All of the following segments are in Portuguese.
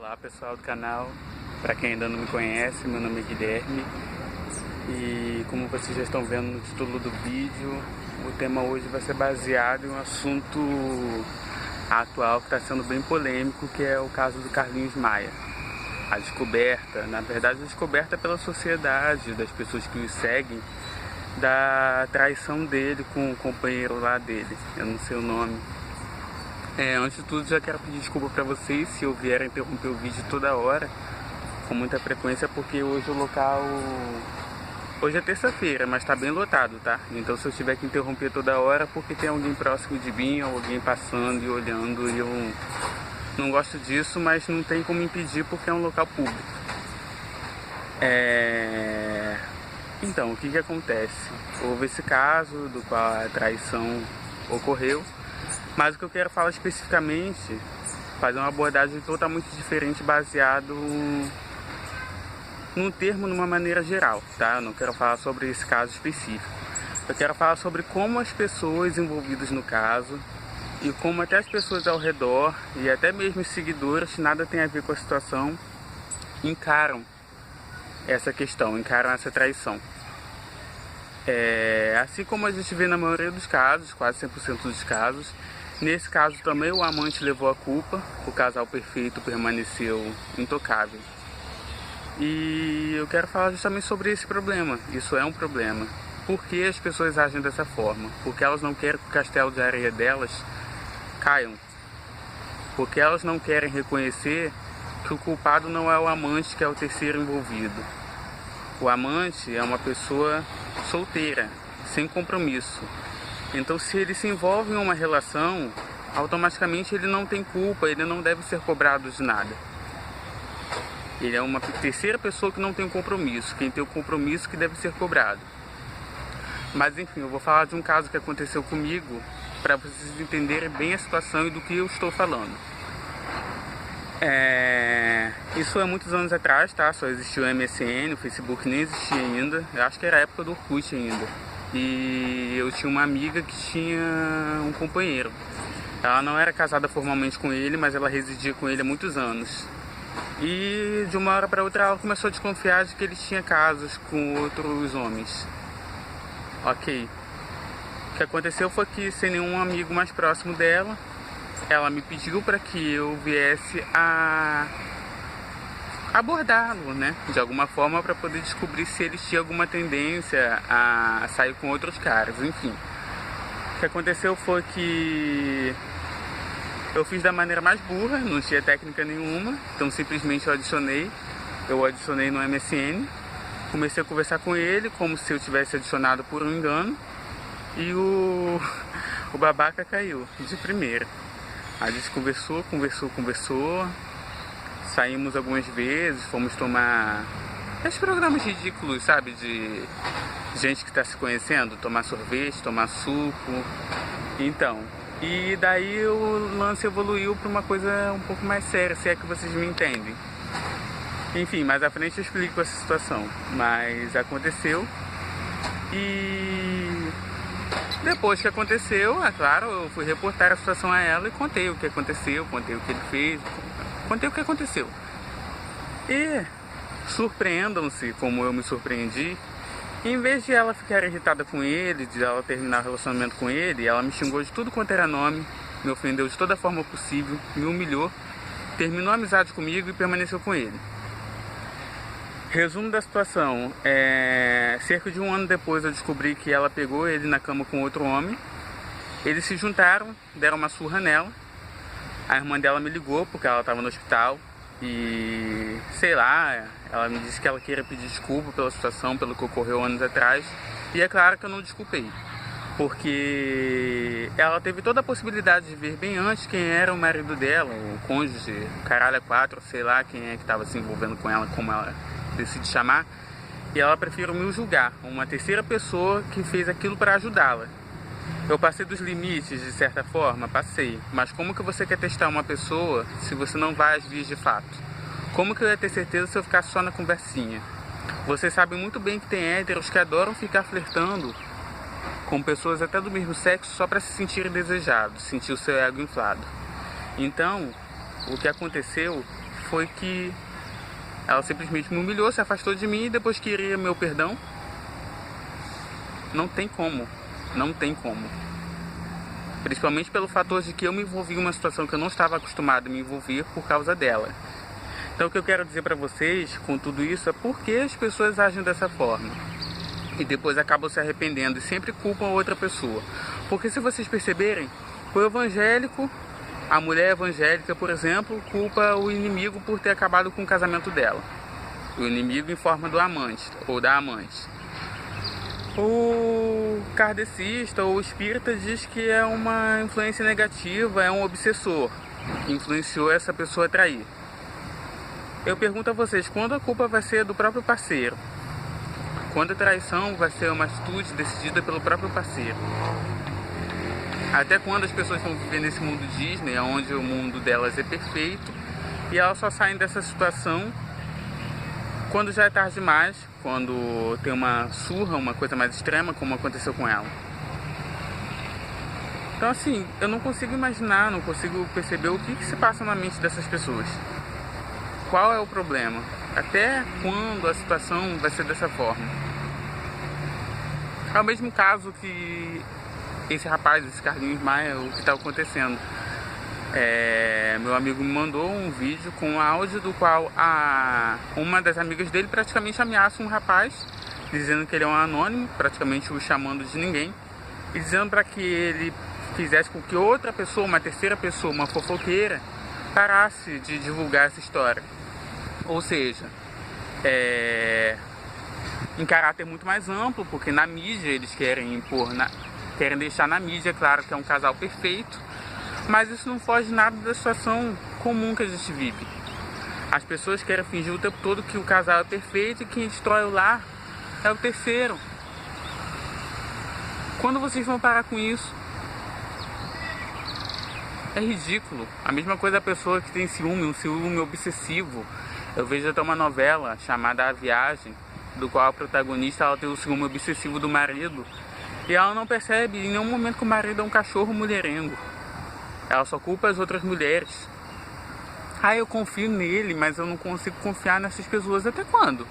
Olá pessoal do canal, para quem ainda não me conhece, meu nome é Guilherme e como vocês já estão vendo no título do vídeo, o tema hoje vai ser baseado em um assunto atual que está sendo bem polêmico, que é o caso do Carlinhos Maia. A descoberta, na verdade a descoberta pela sociedade, das pessoas que o seguem, da traição dele com o companheiro lá dele, eu não sei o nome. Antes de tudo, já quero pedir desculpa para vocês se eu vier interromper o vídeo toda hora, com muita frequência, porque hoje o local... Hoje é terça-feira, mas está bem lotado, tá? Então se eu tiver que interromper toda hora, porque tem alguém próximo de mim, ou alguém passando e olhando, e eu não gosto disso, mas não tem como impedir porque é um local público. Então, o que acontece? Houve esse caso do qual a traição ocorreu, mas o que eu quero falar especificamente, fazer uma abordagem totalmente diferente, baseado num termo, numa maneira geral, tá? Eu não quero falar sobre esse caso específico. Eu quero falar sobre como as pessoas envolvidas no caso e como até as pessoas ao redor e até mesmo os seguidores, nada tem a ver com a situação, encaram essa questão, encaram essa traição. Assim como a gente vê na maioria dos casos, quase 100% dos casos, nesse caso também o amante levou a culpa, o casal perfeito permaneceu intocável. E eu quero falar justamente sobre esse problema. Isso é um problema. Por que as pessoas agem dessa forma? Porque elas não querem que o castelo de areia delas caiam. Porque elas não querem reconhecer que o culpado não é o amante, que é o terceiro envolvido. O amante é uma pessoa solteira, sem compromisso. Então, se ele se envolve em uma relação, automaticamente ele não tem culpa, ele não deve ser cobrado de nada. Ele é uma terceira pessoa que não tem compromisso, quem tem o compromisso que deve ser cobrado. Mas enfim, eu vou falar de um caso que aconteceu comigo, para vocês entenderem bem a situação e do que eu estou falando. Isso há muitos anos atrás, tá? Só existia o MSN, o Facebook nem existia ainda. Eu acho que era a época do Orkut ainda. E eu tinha uma amiga que tinha um companheiro. Ela não era casada formalmente com ele, mas ela residia com ele há muitos anos. E de uma hora para outra ela começou a desconfiar de que ele tinha casos com outros homens. Ok. O que aconteceu foi que, sem nenhum amigo mais próximo dela, ela me pediu para que eu viesse a abordá-lo, né? De alguma forma, para poder descobrir se ele tinha alguma tendência a sair com outros caras, enfim. O que aconteceu foi que eu fiz da maneira mais burra, não tinha técnica nenhuma, então simplesmente eu adicionei no MSN, comecei a conversar com ele como se eu tivesse adicionado por um engano, e o babaca caiu de primeira. A gente conversou, saímos algumas vezes, fomos tomar esses programas ridículos, sabe, de gente que está se conhecendo, tomar sorvete, tomar suco, então... E daí o lance evoluiu para uma coisa um pouco mais séria, se é que vocês me entendem. Enfim, mais à frente eu explico essa situação. Mas aconteceu. E depois que aconteceu, é claro, eu fui reportar a situação a ela e contei o que aconteceu, contei o que ele fez, contei o que aconteceu. E surpreendam-se como eu me surpreendi. Em vez de ela ficar irritada com ele, de ela terminar o relacionamento com ele, ela me xingou de tudo quanto era nome, me ofendeu de toda forma possível, me humilhou, terminou a amizade comigo e permaneceu com ele. Resumo da situação, cerca de um ano depois eu descobri que ela pegou ele na cama com outro homem. Eles se juntaram, deram uma surra nela. A irmã dela me ligou porque ela estava no hospital. E, sei lá, ela me disse que ela queria pedir desculpa pela situação, pelo que ocorreu anos atrás. E é claro que eu não desculpei, porque ela teve toda a possibilidade de ver bem antes quem era o marido dela, o cônjuge, o caralho a quatro, sei lá quem é que estava se envolvendo com ela, como ela decide chamar. E ela preferiu me julgar, uma terceira pessoa que fez aquilo para ajudá-la. Eu passei dos limites, de certa forma, passei. Mas como que você quer testar uma pessoa se você não vai às vias de fato? Como que eu ia ter certeza se eu ficasse só na conversinha? Vocês sabem muito bem que tem héteros que adoram ficar flertando com pessoas até do mesmo sexo só para se sentirem desejados, sentir o seu ego inflado. Então, o que aconteceu foi que ela simplesmente me humilhou, se afastou de mim e depois queria meu perdão. Não tem como, não tem como. Principalmente pelo fator de que eu me envolvi em uma situação que eu não estava acostumado a me envolver por causa dela. Então o que eu quero dizer para vocês com tudo isso é por que as pessoas agem dessa forma. E depois acabam se arrependendo e sempre culpam outra pessoa. Porque se vocês perceberem, o evangélico, a mulher evangélica, por exemplo, culpa o inimigo por ter acabado com o casamento dela. O inimigo em forma do amante ou da amante. O kardecista ou espírita diz que é uma influência negativa, é um obsessor que influenciou essa pessoa a trair. Eu pergunto a vocês, quando a culpa vai ser do próprio parceiro? Quando a traição vai ser uma atitude decidida pelo próprio parceiro? Até quando as pessoas vão viver nesse mundo Disney, onde o mundo delas é perfeito, e elas só saem dessa situação quando já é tarde demais, quando tem uma surra, uma coisa mais extrema, como aconteceu com ela. Então assim, eu não consigo imaginar, não consigo perceber o que se passa na mente dessas pessoas. Qual é o problema? Até quando a situação vai ser dessa forma? É o mesmo caso que esse rapaz, esse Carlinhos Maia, o que está acontecendo. Meu amigo me mandou um vídeo com um áudio do qual uma das amigas dele praticamente ameaça um rapaz, dizendo que ele é um anônimo, praticamente o chamando de ninguém, e dizendo para que ele fizesse com que outra pessoa, uma terceira pessoa, uma fofoqueira, parasse de divulgar essa história. Ou seja, em caráter muito mais amplo, porque na mídia eles querem impor, querem deixar na mídia claro que é um casal perfeito, mas isso não foge nada da situação comum que a gente vive. As pessoas querem fingir o tempo todo que o casal é perfeito e quem destrói o lar é o terceiro. Quando vocês vão parar com isso? É ridículo. A mesma coisa a pessoa que tem ciúme, um ciúme obsessivo. Eu vejo até uma novela chamada A Viagem, do qual a protagonista ela tem o ciúme obsessivo do marido. E ela não percebe em nenhum momento que o marido é um cachorro mulherengo. Ela só culpa as outras mulheres. Eu confio nele, mas eu não consigo confiar nessas pessoas. Até quando?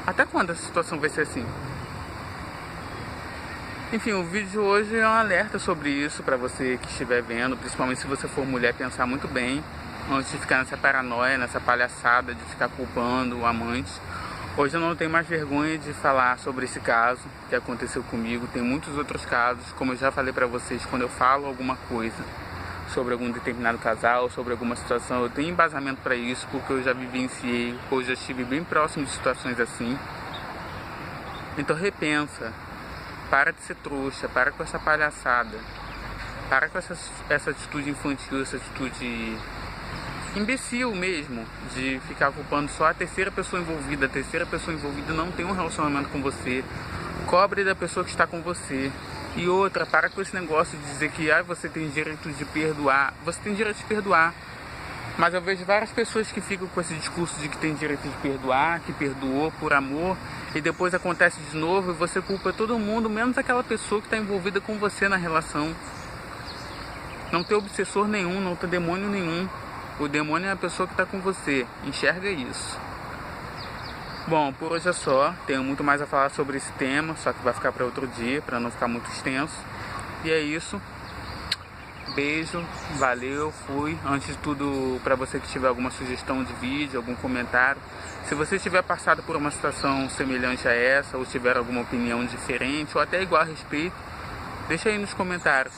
Até quando essa situação vai ser assim? Enfim, o vídeo de hoje é um alerta sobre isso para você que estiver vendo, principalmente se você for mulher, pensar muito bem antes de ficar nessa paranoia, nessa palhaçada de ficar culpando o amante. Hoje eu não tenho mais vergonha de falar sobre esse caso que aconteceu comigo. Tem muitos outros casos, como eu já falei para vocês, quando eu falo alguma coisa sobre algum determinado casal, sobre alguma situação, eu tenho embasamento para isso, porque eu já vivenciei, ou já estive bem próximo de situações assim. Então repensa, para de ser trouxa, para com essa palhaçada, para com essa atitude infantil, essa atitude imbecil mesmo, de ficar culpando só a terceira pessoa envolvida. A terceira pessoa envolvida não tem um relacionamento com você. Cobre da pessoa que está com você. E outra, para com esse negócio de dizer que você tem direito de perdoar. Você tem direito de perdoar. Mas eu vejo várias pessoas que ficam com esse discurso de que tem direito de perdoar, que perdoou por amor, e depois acontece de novo e você culpa todo mundo, menos aquela pessoa que está envolvida com você na relação. Não tem obsessor nenhum, não tem demônio nenhum. O demônio é a pessoa que está com você. Enxerga isso. Bom, por hoje é só. Tenho muito mais a falar sobre esse tema, só que vai ficar para outro dia, para não ficar muito extenso. E é isso. Beijo, valeu, fui. Antes de tudo, para você que tiver alguma sugestão de vídeo, algum comentário, se você tiver passado por uma situação semelhante a essa, ou tiver alguma opinião diferente, ou até igual a respeito, deixa aí nos comentários.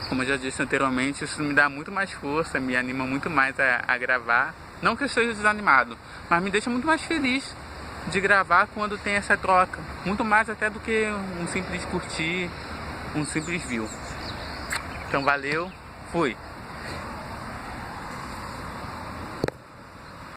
Como eu já disse anteriormente, isso me dá muito mais força, me anima muito mais a gravar. Não que eu esteja desanimado, mas me deixa muito mais feliz de gravar quando tem essa troca. Muito mais até do que um simples curtir, um simples view. Então valeu, fui!